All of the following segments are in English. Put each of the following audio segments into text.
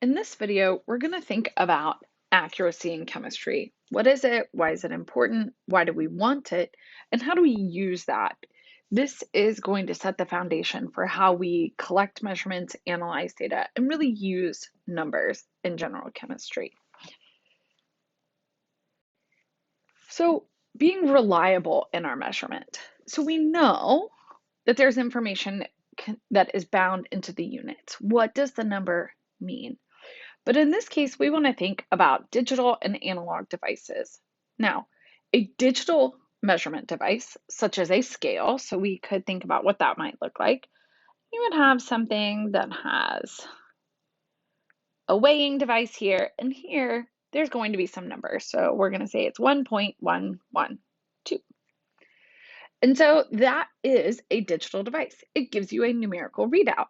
In this video, we're going to think about accuracy in chemistry. What is it? Why is it important? Why do we want it? And how do we use that? This is going to set the foundation for how we collect measurements, analyze data, and really use numbers in general chemistry. So, being reliable in our measurement. So, we know that there's information that is bound into the units. What does the number mean? But in this case, we want to think about digital and analog devices. Now, a digital measurement device, such as a scale, so we could think about what that might look like. You would have something that has a weighing device here, and here there's going to be some numbers. So we're going to say it's 1.112. And so that is a digital device. It gives you a numerical readout.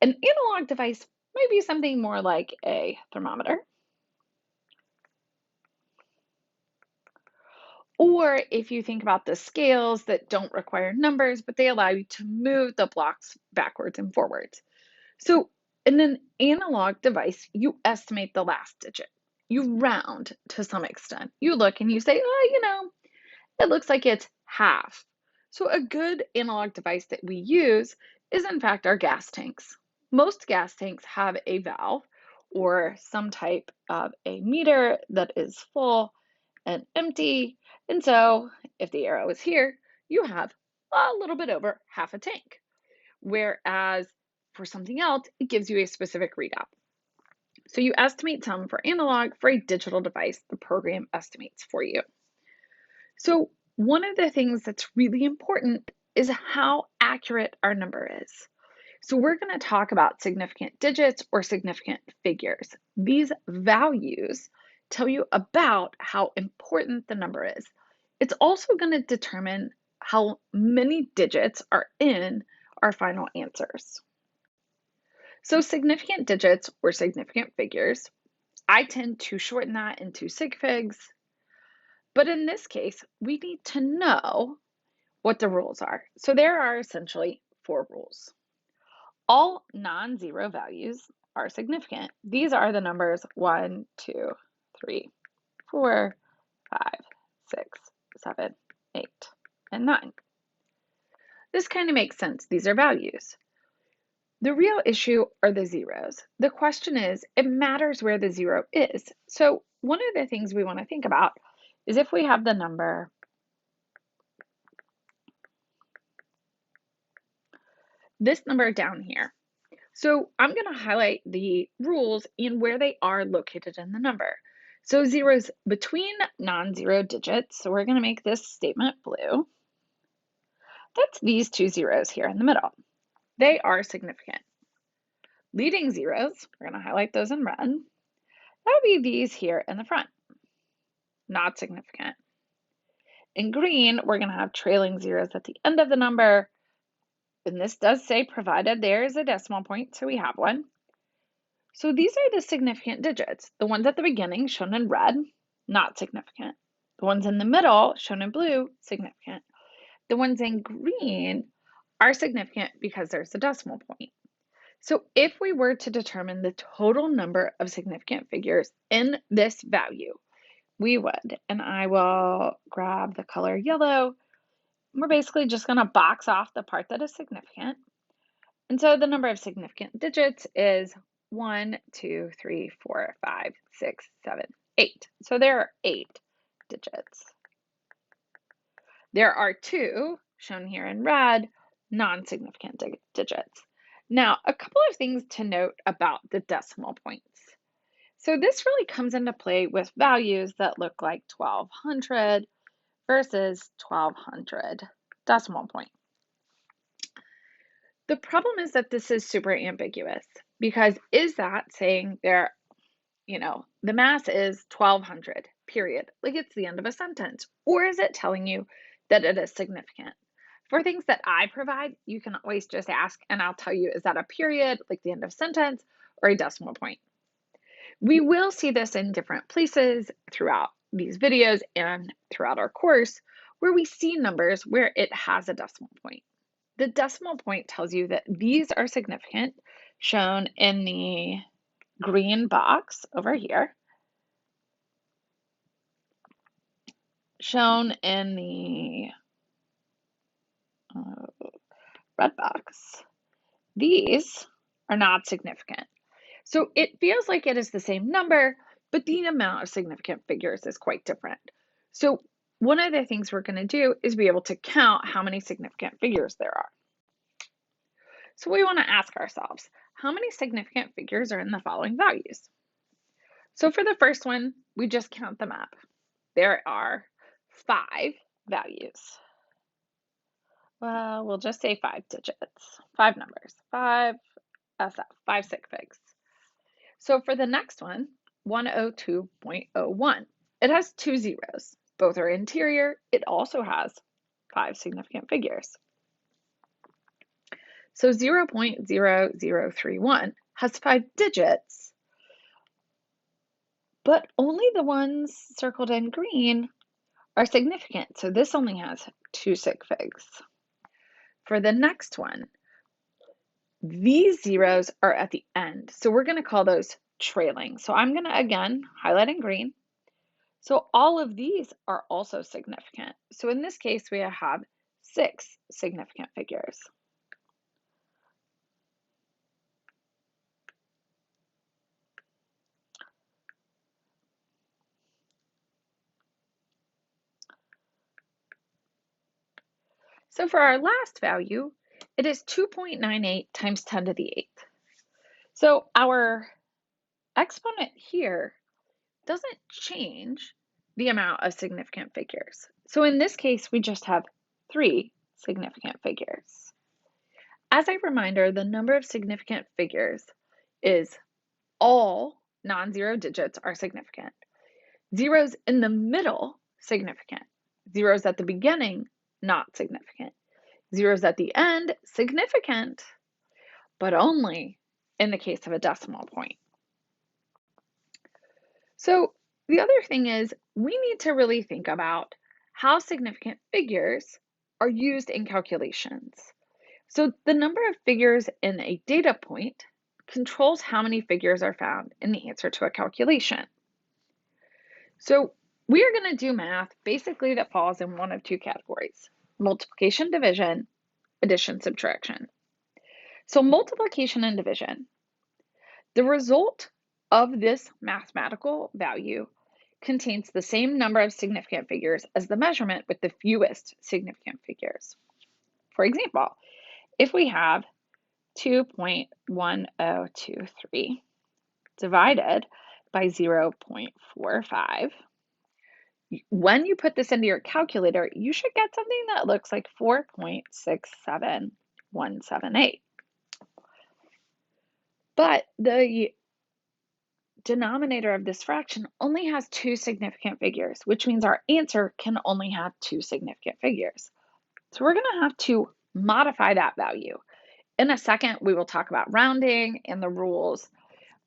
An analog device might be something more like a thermometer. Or if you think about the scales that don't require numbers, but they allow you to move the blocks backwards and forwards. So in an analog device, you estimate the last digit. You round to some extent. You look and you say, oh, it looks like it's half. So a good analog device that we use is in fact our gas tanks. Most gas tanks have a valve or some type of a meter that is full and empty. And so if the arrow is here, you have a little bit over half a tank. Whereas for something else, it gives you a specific readout. So you estimate some for analog. For a digital device, the program estimates for you. So one of the things that's really important is how accurate our number is. So we're going to talk about significant digits or significant figures. These values tell you about how important the number is. It's also going to determine how many digits are in our final answers. So significant digits or significant figures, I tend to shorten that into sig figs. But in this case, we need to know what the rules are. So there are essentially 4 rules. All non-zero values are significant. These are the numbers 1, 2, 3, 4, 5, 6, 7, 8, and 9. This kind of makes sense. These are values. The real issue are the zeros. The question is, it matters where the zero is. So one of the things we want to think about is if we have the number this number down here. So I'm going to highlight the rules and where they are located in the number. So zeros between non-zero digits. So we're going to make this statement blue. That's these 2 zeros here in the middle. They are significant. Leading zeros, we're going to highlight those in red. That would be these here in the front. Not significant. In green, we're going to have trailing zeros at the end of the number. And this does say provided there is a decimal point, so we have one. So these are the significant digits. The ones at the beginning, shown in red, not significant. The ones in the middle, shown in blue, significant. The ones in green are significant because there's a decimal point. So if we were to determine the total number of significant figures in this value, we would, and I will grab the color yellow. We're basically just going to box off the part that is significant. And so the number of significant digits is 1, 2, 3, 4, 5, 6, 7, 8. So there are 8 digits. There are 2, shown here in red, non-significant digits. Now, a couple of things to note about the decimal points. So this really comes into play with values that look like 1200 versus 1200 decimal point. The problem is that this is super ambiguous because is that saying the mass is 1200, period, like it's the end of a sentence, or is it telling you that it is significant? For things that I provide, you can always just ask and I'll tell you, is that a period, like the end of sentence, or a decimal point? We will see this in different places throughout these videos and throughout our course where we see numbers where it has a decimal point. The decimal point tells you that these are significant, shown in the green box over here, shown in the red box, these are not significant. So it feels like it is the same number, but the amount of significant figures is quite different. So one of the things we're going to do is be able to count how many significant figures there are. So we want to ask ourselves, how many significant figures are in the following values? So for the first one, we just count them up. There are 5 values. Well, we'll just say 5 digits, 5 numbers, 5 SF, 5 sig figs. So for the next one, 102.01, it has 2 zeros. Both are interior. It also has 5 significant figures. So 0.0031 has 5 digits, but only the ones circled in green are significant. So this only has 2 sig figs. For the next one, these zeros are at the end. So we're going to call those trailing. So I'm going to, again, highlight in green. So all of these are also significant. So in this case, we have 6 significant figures. So for our last value, it is 2.98 times 10 to the 8th. So our exponent here doesn't change the amount of significant figures. So in this case, we just have 3 significant figures. As a reminder, the number of significant figures is all non-zero digits are significant. Zeros in the middle, significant. Zeros at the beginning, not significant. Zeros at the end, significant, but only in the case of a decimal point. So the other thing is we need to really think about how significant figures are used in calculations. So the number of figures in a data point controls how many figures are found in the answer to a calculation. So we are going to do math basically that falls in one of 2 categories: multiplication, division, addition, subtraction. So multiplication and division, the result of this mathematical value contains the same number of significant figures as the measurement with the fewest significant figures. For example, if we have 2.1023 divided by 0.45, when you put this into your calculator, you should get something that looks like 4.67178. But the denominator of this fraction only has 2 significant figures, which means our answer can only have 2 significant figures. So we're going to have to modify that value. In a second, we will talk about rounding and the rules.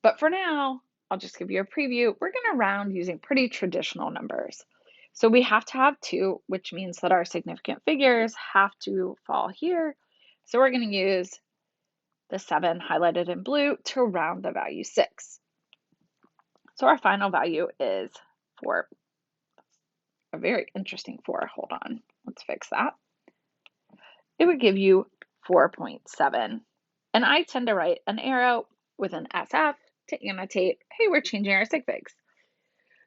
But for now, I'll just give you a preview. We're going to round using pretty traditional numbers. So we have to have 2, which means that our significant figures have to fall here. So we're going to use the 7 highlighted in blue to round the value 6. So our final value is 4. A very interesting 4. Hold on. Let's fix that. It would give you 4.7. And I tend to write an arrow with an SF to annotate, hey, we're changing our sig figs.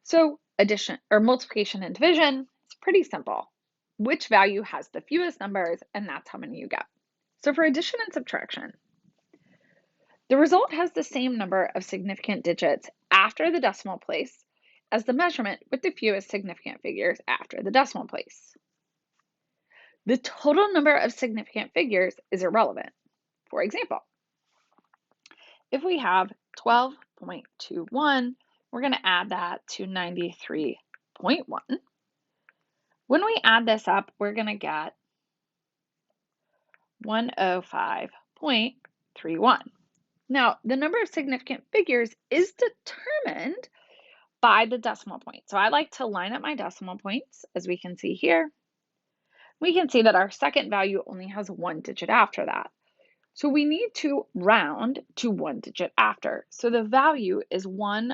So addition or multiplication and division is pretty simple. Which value has the fewest numbers, and that's how many you get. So for addition and subtraction, the result has the same number of significant digits after the decimal place as the measurement with the fewest significant figures after the decimal place. The total number of significant figures is irrelevant. For example, if we have 12.21, we're going to add that to 93.1. When we add this up, we're going to get 105.31. Now, the number of significant figures is determined by the decimal point. So I like to line up my decimal points, as we can see here. We can see that our second value only has 1 digit after that. So we need to round to one digit after. So the value is 105.3.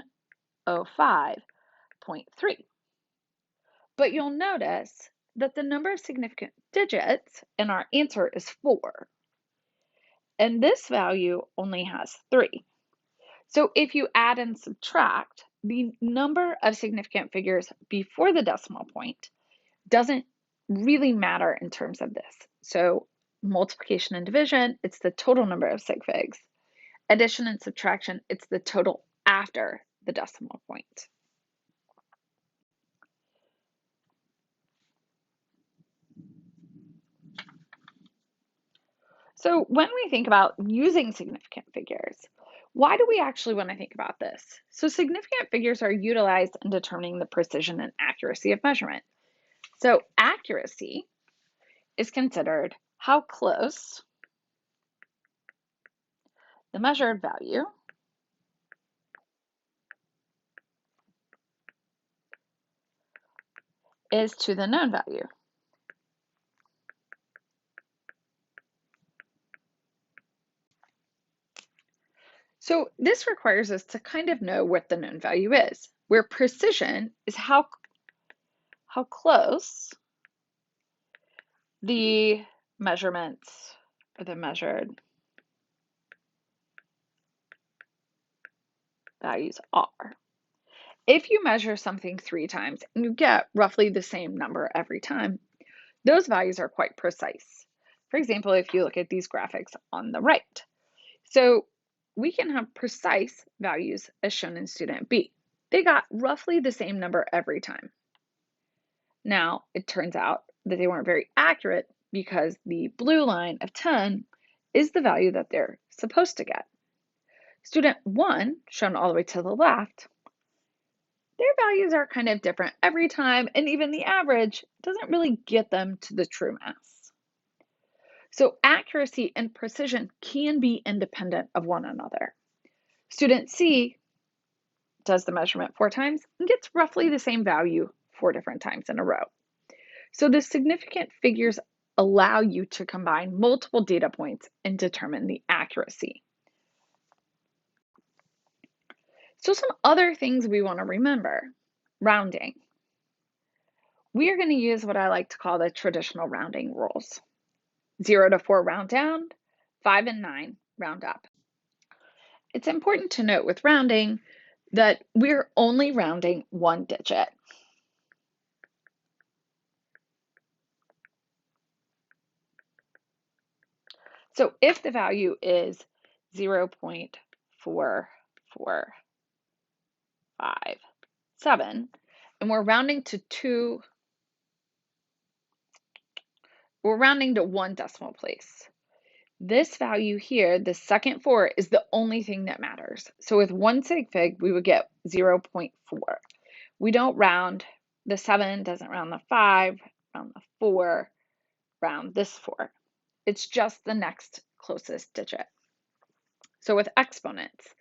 But you'll notice that the number of significant digits in our answer is 4. And this value only has 3. So if you add and subtract, the number of significant figures before the decimal point doesn't really matter in terms of this. So multiplication and division, it's the total number of sig figs. Addition and subtraction, it's the total after the decimal point. So when we think about using significant figures, why do we actually want to think about this? So significant figures are utilized in determining the precision and accuracy of measurement. So accuracy is considered how close the measured value is to the known value. So this requires us to kind of know what the known value is, where precision is how close the measurements or the measured values are. If you measure something 3 times and you get roughly the same number every time, those values are quite precise. For example, if you look at these graphics on the right. So we can have precise values as shown in student B. They got roughly the same number every time. Now, it turns out that they weren't very accurate because the blue line of 10 is the value that they're supposed to get. Student 1, shown all the way to the left, their values are kind of different every time, and even the average doesn't really get them to the true mass. So accuracy and precision can be independent of one another. Student C does the measurement 4 times and gets roughly the same value 4 different times in a row. So the significant figures allow you to combine multiple data points and determine the accuracy. So some other things we want to remember. Rounding. We are going to use what I like to call the traditional rounding rules. 0 to 4 round down, 5 and 9 round up. It's important to note with rounding that we're only rounding one digit. So if the value is 0.447 and we're rounding to one decimal place. This value here, the second 4, is the only thing that matters. So with one sig fig, we would get 0.4. We don't round the 7, doesn't round the 5, round the 4, round this 4. It's just the next closest digit. So with exponents,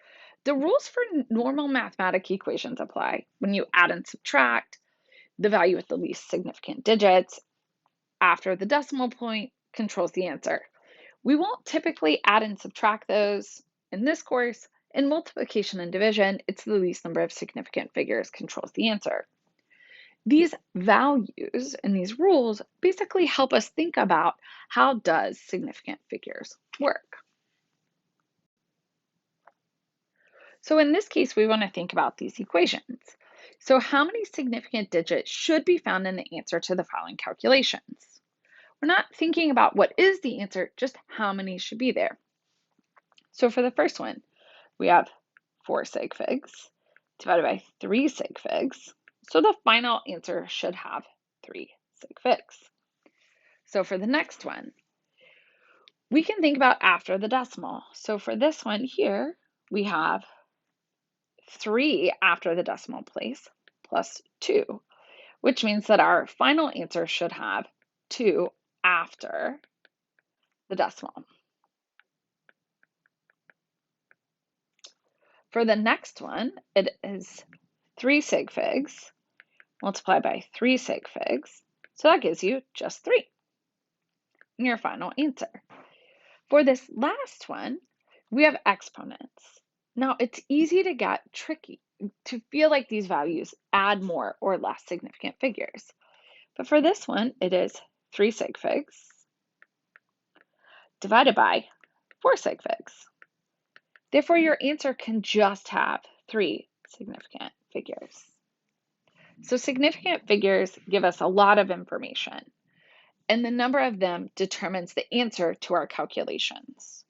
the rules for normal mathematic equations apply. When you add and subtract, the value with the least significant digits after the decimal point controls the answer. We won't typically add and subtract those in this course. In multiplication and division, it's the least number of significant figures controls the answer. These values and these rules basically help us think about how does significant figures work. So in this case, we want to think about these equations. So how many significant digits should be found in the answer to the following calculations? We're not thinking about what is the answer, just how many should be there. So for the first one, we have 4 sig figs divided by 3 sig figs. So the final answer should have 3 sig figs. So for the next one, we can think about after the decimal. So for this one here, we have 3 after the decimal place plus 2, which means that our final answer should have 2 after the decimal. For the next one, it is 3 sig figs multiplied by 3 sig figs. So that gives you just 3. Your final answer. For this last one, we have exponents. Now, it's easy to get tricky, to feel like these values add more or less significant figures. But for this one, it is 3 sig figs divided by 4 sig figs. Therefore, your answer can just have 3 significant figures. So significant figures give us a lot of information, and the number of them determines the answer to our calculations.